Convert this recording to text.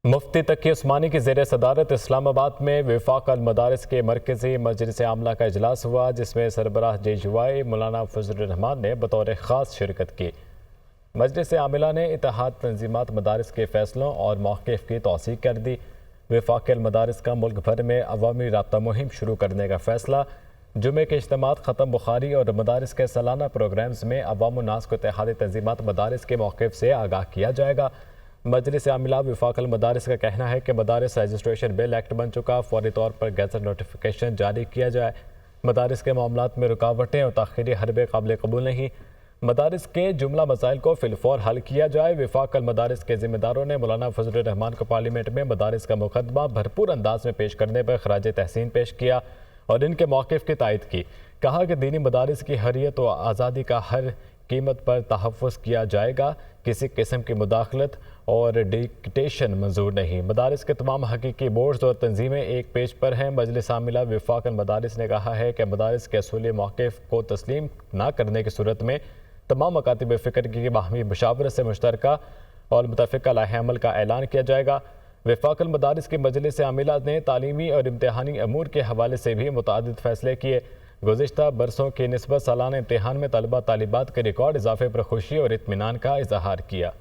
مفتی تقی عثمانی کی زیر صدارت اسلام آباد میں وفاق المدارس کے مرکزی مجلس عاملہ کا اجلاس ہوا، جس میں سربراہ JUI مولانا فضل الرحمان نے بطور خاص شرکت کی۔ مجلس عاملہ نے اتحاد تنظیمات مدارس کے فیصلوں اور موقف کی توثیق کر دی۔ وفاق المدارس کا ملک بھر میں عوامی رابطہ مہم شروع کرنے کا فیصلہ، جمعے کے اجتماعات ختم بخاری اور مدارس کے سالانہ پروگرامز میں عوام الناس کو اتحادی تنظیمات مدارس کے موقف سے آگاہ کیا جائے گا۔ مجلس عاملہ وفاق المدارس کا کہنا ہے کہ مدارس رجسٹریشن بل ایکٹ بن چکا، فوری طور پر گیزٹ نوٹیفیکیشن جاری کیا جائے۔ مدارس کے معاملات میں رکاوٹیں اور تاخیری حربے قابل قبول نہیں۔ مدارس کے جملہ مسائل کو فی الفور حل کیا جائے۔ وفاق المدارس کے ذمہ داروں نے مولانا فضل الرحمان کو پارلیمنٹ میں مدارس کا مقدمہ بھرپور انداز میں پیش کرنے پر خراج تحسین پیش کیا اور ان کے موقف کی تائید کی۔ کہا کہ دینی مدارس کی حریت و آزادی کا ہر قیمت پر تحفظ کیا جائے گا، کسی قسم کی مداخلت اور ڈکٹیشن منظور نہیں۔ مدارس کے تمام حقیقی بورڈز اور تنظیمیں ایک پیج پر ہیں۔ مجلس عاملہ وفاق المدارس نے کہا ہے کہ مدارس کے اصولی موقف کو تسلیم نہ کرنے کی صورت میں تمام مکاتب فکر کی باہمی مشاورت سے مشترکہ اور متفقہ لائحہ عمل کا اعلان کیا جائے گا۔ وفاق المدارس کی مجلس عاملہ نے تعلیمی اور امتحانی امور کے حوالے سے بھی متعدد فیصلے کیے۔ گزشتہ برسوں کی نسبت سالانہ امتحان میں طلبہ طالبات کے ریکارڈ اضافے پر خوشی اور اطمینان کا اظہار کیا۔